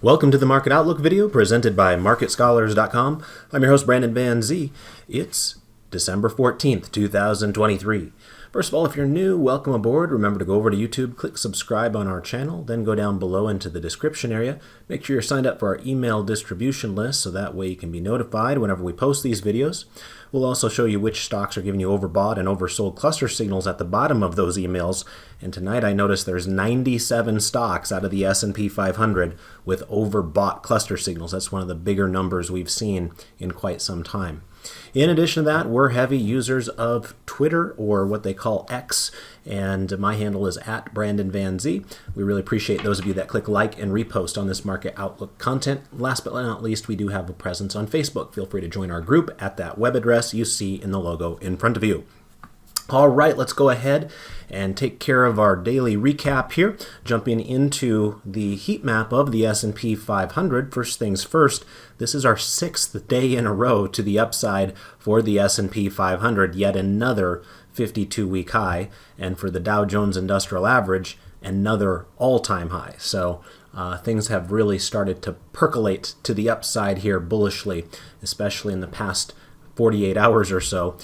Welcome to the Market Outlook video presented by MarketScholars.com. I'm your host, Brandon Van Zee. It's December 14th, 2023. First of all, if you're new, welcome aboard. Remember to go over to YouTube, click subscribe on our channel, then go down below into the description area. Make sure you're signed up for our email distribution list so that way you can be notified whenever we post these videos. We'll also show you which stocks are giving you overbought and oversold cluster signals at the bottom of those emails. And tonight I noticed there's 97 stocks out of the S&P 500 with overbought cluster signals. That's one of the bigger numbers we've seen in quite some time. In addition to that, we're heavy users of Twitter, or what they call X, and my handle is @BrandonVanZ. We really appreciate those of you that click like and repost on this Market Outlook content. Last but not least, we do have a presence on Facebook. Feel free to join our group at that web address you see in the logo in front of you. All right, let's go ahead and take care of our daily recap here. Jumping into the heat map of the S&P 500. First things first, this is our 6th day in a row to the upside for the S&P 500, yet another 52-week high. And for the Dow Jones Industrial Average, another all-time high. So things have really started to percolate to the upside here bullishly, especially in the past 48 hours or so,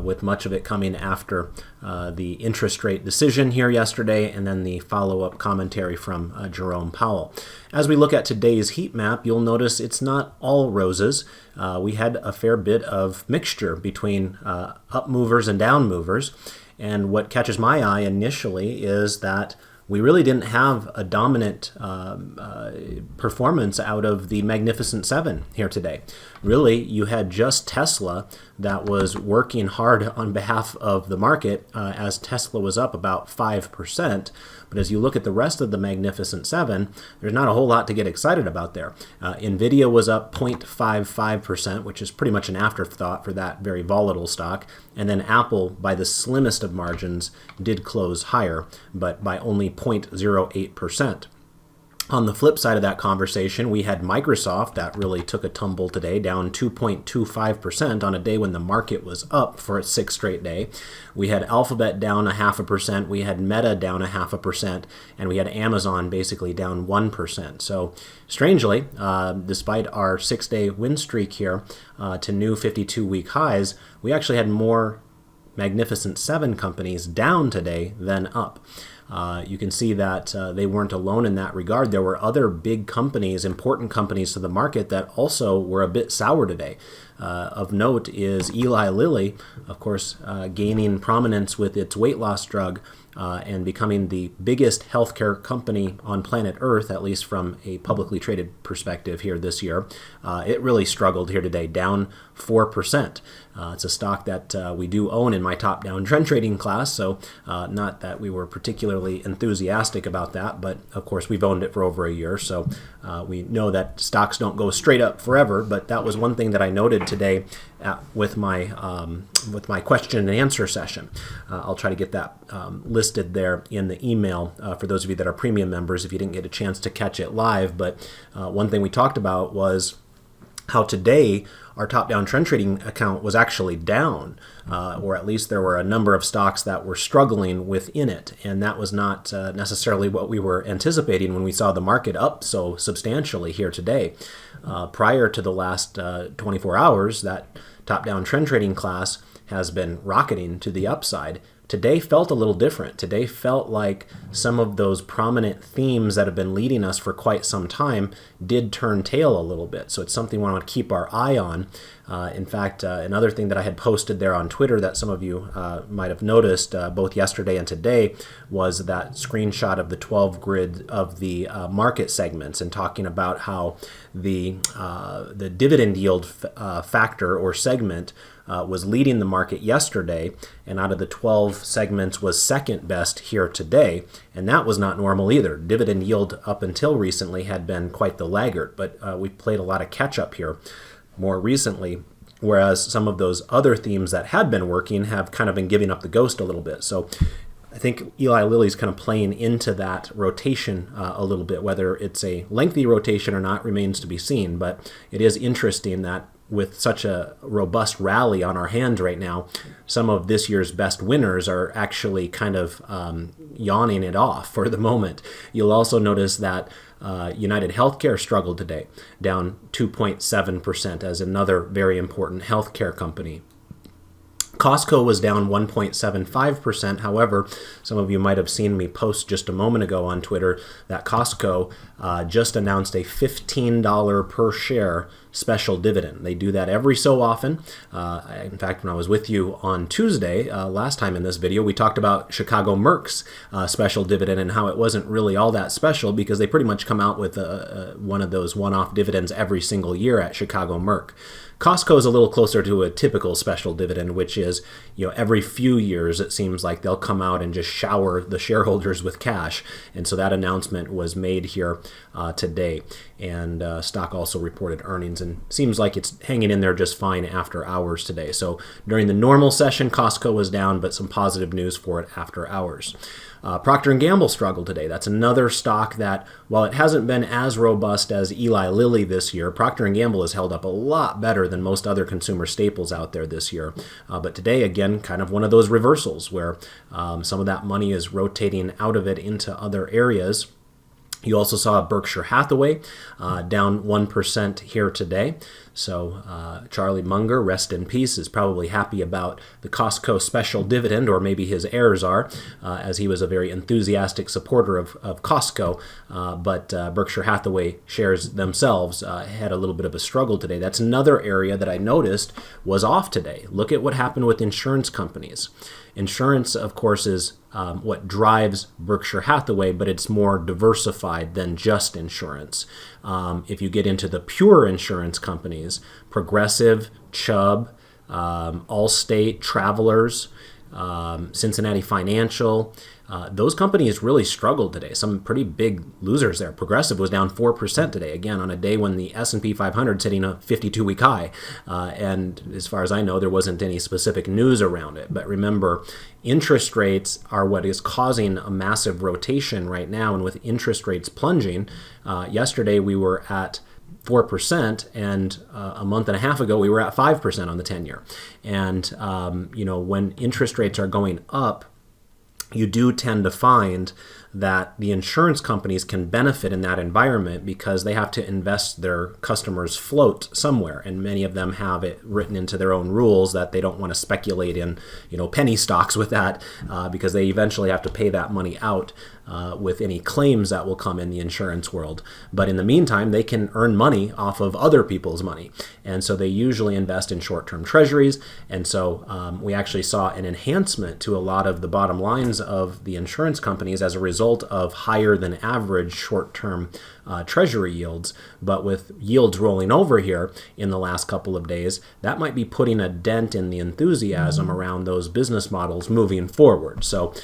with much of it coming after the interest rate decision here yesterday and then the follow-up commentary from Jerome Powell. As we look at today's heat map, you'll notice it's not all roses. We had a fair bit of mixture between up movers and down movers, and what catches my eye initially is that we really didn't have a dominant performance out of the Magnificent Seven here today. Really, you had just Tesla that was working hard on behalf of the market as Tesla was up about 5%. But as you look at the rest of the Magnificent Seven, there's not a whole lot to get excited about there. NVIDIA was up 0.55%, which is pretty much an afterthought for that very volatile stock. And then Apple, by the slimmest of margins, did close higher, but by only 0.08%. On the flip side of that conversation, we had Microsoft that really took a tumble today, down 2.25% on a day when the market was up for its 6th straight day. We had Alphabet down 0.5%, we had Meta down 0.5%, and we had Amazon basically down 1%. So strangely, despite our 6-day win streak here to new 52-week highs, we actually had more Magnificent Seven companies down today than up. You can see that they weren't alone in that regard. There were other big companies, important companies to the market that also were a bit sour today. Of note is Eli Lilly, of course, gaining prominence with its weight loss drug and becoming the biggest healthcare company on planet Earth, at least from a publicly traded perspective here this year. It really struggled here today, down 4%. It's a stock that we do own in my top-down trend trading class, so not that we were particularly enthusiastic about that, but of course we've owned it for over a year, so we know that stocks don't go straight up forever. But that was one thing that I noted today with my question and answer session. I'll try to get that listed there in the email for those of you that are premium members if you didn't get a chance to catch it live. But one thing we talked about was how today our top-down trend trading account was actually down, or at least there were a number of stocks that were struggling within it, and that was not necessarily what we were anticipating when we saw the market up so substantially here today. Prior to the last 24 hours, that top-down trend trading class has been rocketing to the upside. Today felt a little different. Today felt like some of those prominent themes that have been leading us for quite some time did turn tail a little bit. So it's something we want to keep our eye on. In fact, another thing that I had posted there on Twitter that some of you might have noticed both yesterday and today was that screenshot of the 12 grid of the market segments, and talking about how the dividend yield factor or segment was leading the market yesterday, and out of the 12 segments was second best here today, and that was not normal either. Dividend yield up until recently had been quite the laggard, but we played a lot of catch up here more recently, whereas some of those other themes that had been working have kind of been giving up the ghost a little bit. So I think Eli Lilly's kind of playing into that rotation a little bit. Whether it's a lengthy rotation or not remains to be seen, but it is interesting that with such a robust rally on our hands right now, some of this year's best winners are actually kind of yawning it off for the moment. You'll also notice that United Healthcare struggled today, down 2.7% as another very important healthcare company. Costco was down 1.75%. However, some of you might have seen me post just a moment ago on Twitter that Costco just announced a $15 per share special dividend. They do that every so often. In fact, when I was with you on Tuesday, last time in this video, we talked about Chicago Merck's special dividend and how it wasn't really all that special because they pretty much come out with one of those one-off dividends every single year at Chicago Merck. Costco is a little closer to a typical special dividend, which is, every few years it seems like they'll come out and just shower the shareholders with cash. And so that announcement was made here today. And stock also reported earnings and seems like it's hanging in there just fine after hours today. So during the normal session, Costco was down, but some positive news for it after hours. Procter & Gamble struggled today. That's another stock that, while it hasn't been as robust as Eli Lilly this year, Procter & Gamble has held up a lot better than most other consumer staples out there this year. But today, again, kind of one of those reversals where some of that money is rotating out of it into other areas. You also saw Berkshire Hathaway down 1% here today. So Charlie Munger, rest in peace, is probably happy about the Costco special dividend, or maybe his heirs are, as he was a very enthusiastic supporter of Costco. But Berkshire Hathaway shares themselves had a little bit of a struggle today. That's another area that I noticed was off today. Look at what happened with insurance companies. Insurance, of course, is what drives Berkshire Hathaway, but it's more diversified than just insurance. If you get into the pure insurance companies, Progressive, Chubb, Allstate, Travelers, Cincinnati Financial, those companies really struggled today. Some pretty big losers there. Progressive was down 4% today, again, on a day when the S&P 500 is hitting a 52-week high. And as far as I know, there wasn't any specific news around it. But remember, interest rates are what is causing a massive rotation right now. And with interest rates plunging, yesterday we were at 4%, and a month and a half ago we were at 5% on the 10-year. And when interest rates are going up, you do tend to find that the insurance companies can benefit in that environment because they have to invest their customers' float somewhere, and many of them have it written into their own rules that they don't want to speculate in, penny stocks with that because they eventually have to pay that money out with any claims that will come in the insurance world. But in the meantime, they can earn money off of other people's money, and so they usually invest in short-term treasuries. And so we actually saw an enhancement to a lot of the bottom lines of the insurance companies as a result of higher than average short-term treasury yields. But with yields rolling over here in the last couple of days, that might be putting a dent in the enthusiasm around those business models moving forward. So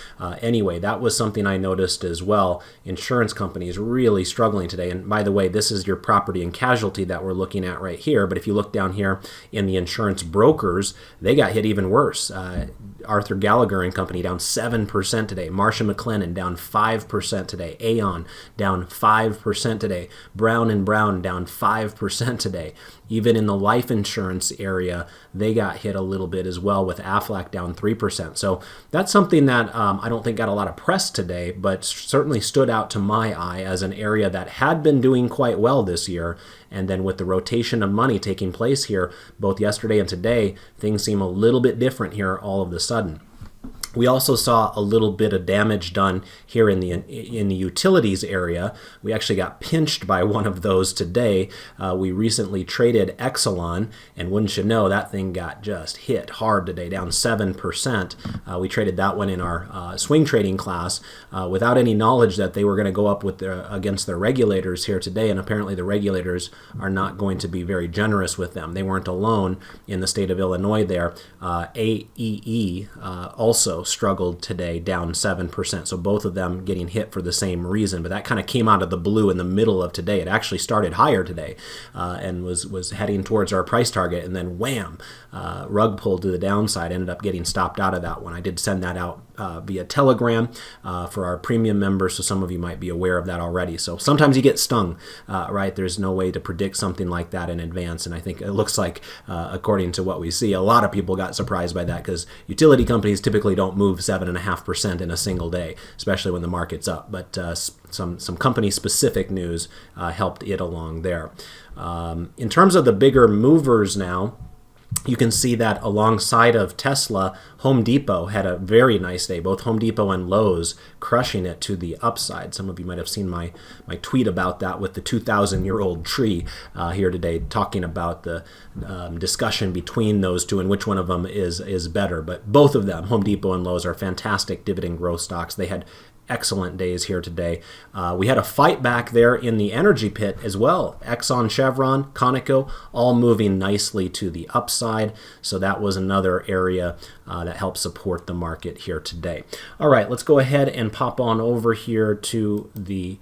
anyway, that was something I noticed as well. Insurance companies really struggling today. And by the way, this is your property and casualty that we're looking at right here. But if you look down here in the insurance brokers, they got hit even worse. Arthur Gallagher and Company down 7% today. Marsh & McLennan down 5% today. Aon down 5% today. Brown & Brown down 5% today. Even in the life insurance area, they got hit a little bit as well, with Aflac down 3%. So that's something that I don't think got a lot of press today, but certainly stood out to my eye as an area that had been doing quite well this year. And then with the rotation of money taking place here, both yesterday and today, things seem a little bit different here all of a sudden. We also saw a little bit of damage done here in the utilities area. We actually got pinched by one of those today. We recently traded Exelon, and wouldn't you know, that thing got just hit hard today, down 7%. We traded that one in our swing trading class without any knowledge that they were going to go up against their regulators here today, and apparently the regulators are not going to be very generous with them. They weren't alone in the state of Illinois there. AEE also struggled today, down 7%. So both of them getting hit for the same reason, but that kind of came out of the blue in the middle of today. It actually started higher today and was heading towards our price target, and then wham, rug pulled to the downside, ended up getting stopped out of that one. I did send that out via Telegram for our premium members, so some of you might be aware of that already. So sometimes you get stung, right? There's no way to predict something like that in advance, and I think it looks like, according to what we see, a lot of people got surprised by that because utility companies typically don't move 7.5% in a single day, especially when the market's up. But some company-specific news helped it along there. In terms of the bigger movers now, you can see that alongside of Tesla, Home Depot had a very nice day. Both Home Depot and Lowe's crushing it to the upside. Some of you might have seen my tweet about that with the 2,000-year-old tree here today, talking about the discussion between those two and which one of them is better. But both of them, Home Depot and Lowe's, are fantastic dividend growth stocks. They had excellent days here today. We had a fight back there in the energy pit as well. Exxon, Chevron, Conoco, all moving nicely to the upside. So that was another area that helped support the market here today. All right, let's go ahead and pop on over here to the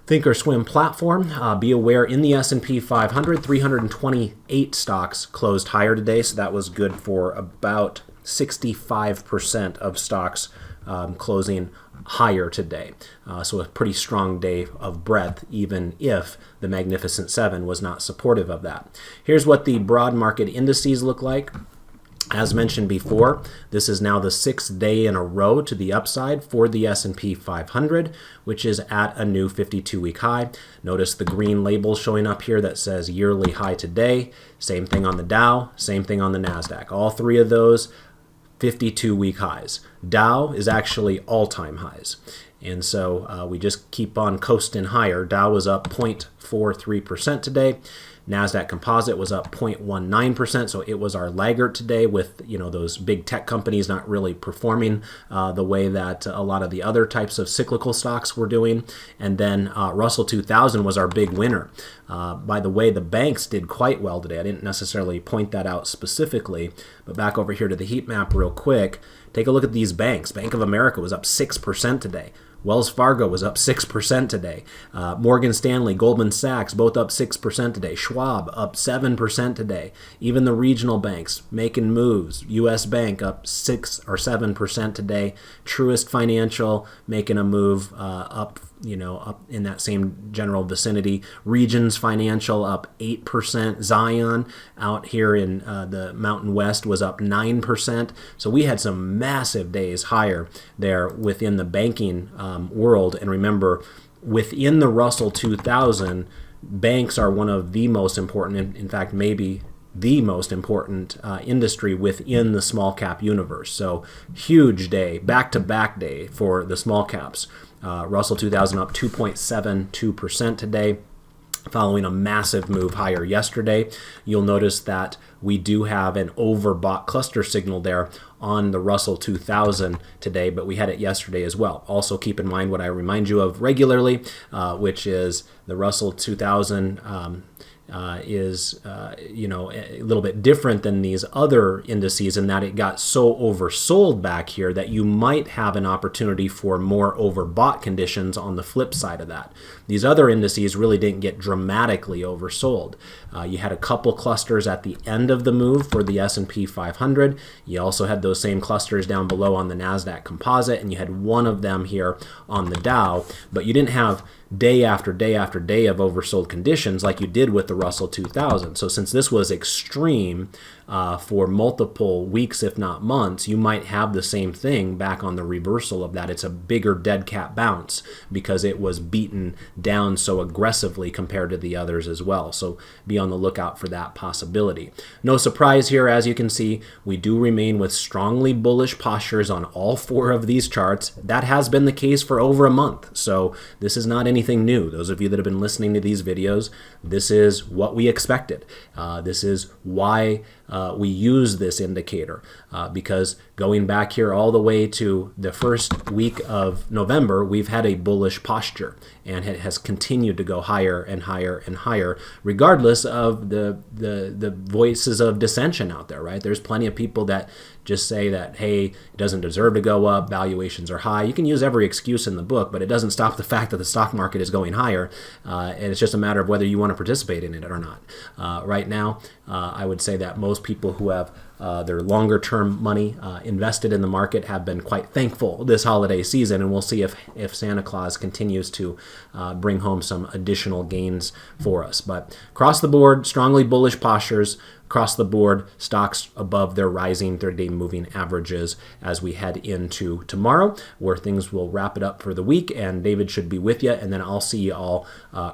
Thinkorswim platform. Be aware, in the S&P 500, 328 stocks closed higher today. So that was good for about 65% of stocks closing higher today. So a pretty strong day of breadth, even if the Magnificent Seven was not supportive of that. Here's what the broad market indices look like. As mentioned before, this is now the 6th day in a row to the upside for the S&P 500, which is at a new 52-week high. Notice the green label showing up here that says yearly high today. Same thing on the Dow, same thing on the NASDAQ. All three of those 52-week highs. Dow is actually all-time highs. And so we just keep on coasting higher. Dow was up 0.43% today. NASDAQ Composite was up 0.19%, so it was our laggard today, with those big tech companies not really performing the way that a lot of the other types of cyclical stocks were doing. And then Russell 2000 was our big winner. By the way, the banks did quite well today. I didn't necessarily point that out specifically, but back over here to the heat map real quick, take a look at these banks. Bank of America was up 6% today. Wells Fargo was up 6% today. Morgan Stanley, Goldman Sachs, both up 6% today. Schwab up 7% today. Even the regional banks making moves. U.S. Bank up 6 or 7% today. Truist Financial making a move up in that same general vicinity. Regions Financial up 8%. Zion out here in the Mountain West was up 9%. So we had some massive days higher there within the banking world. And remember, within the Russell 2000, banks are one of the most important, in fact, maybe the most important industry within the small cap universe. So huge day, back-to-back day for the small caps. Russell 2000 up 2.72% today, following a massive move higher yesterday. You'll notice that we do have an overbought cluster signal there on the Russell 2000 today, but we had it yesterday as well. Also keep in mind what I remind you of regularly, which is the Russell 2000 is a little bit different than these other indices in that it got so oversold back here that you might have an opportunity for more overbought conditions on the flip side of that. These other indices really didn't get dramatically oversold. You had a couple clusters at the end of the move for the S&P 500. You also had those same clusters down below on the NASDAQ Composite, and you had one of them here on the Dow, but you didn't have day after day after day of oversold conditions like you did with the Russell 2000. So since this was extreme for multiple weeks, if not months, you might have the same thing back on the reversal of that. It's a bigger dead cat bounce because it was beaten down so aggressively compared to the others as well. So be on the lookout for that possibility. No surprise here, as you can see, we do remain with strongly bullish postures on all four of these charts. That has been the case for over a month. So this is not anything new. Those of you that have been listening to these videos, this is what we expected. This is why we use this indicator, because going back here all the way to the first week of November, we've had a bullish posture, and it has continued to go higher and higher and higher, regardless of the voices of dissension out there, right? There's plenty of people that just say that, hey, it doesn't deserve to go up, valuations are high. You can use every excuse in the book, but it doesn't stop the fact that the stock market is going higher, and it's just a matter of whether you want to participate in it or not. Right now, I would say that most people who have their longer-term money invested in the market have been quite thankful this holiday season, and we'll see if Santa Claus continues to bring home some additional gains for us. But across the board, strongly bullish postures. Across the board, stocks above their rising 30-day moving averages as we head into tomorrow, where things will wrap it up for the week, and David should be with you, and then I'll see you all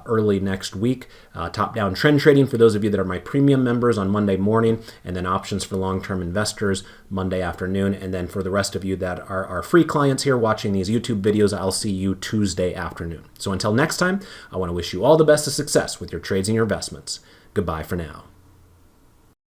early next week. Top-down trend trading for those of you that are my premium members on Monday morning, and then options for long-term investors Monday afternoon, and then for the rest of you that are our free clients here watching these YouTube videos, I'll see you Tuesday afternoon. So until next time, I want to wish you all the best of success with your trades and your investments. Goodbye for now.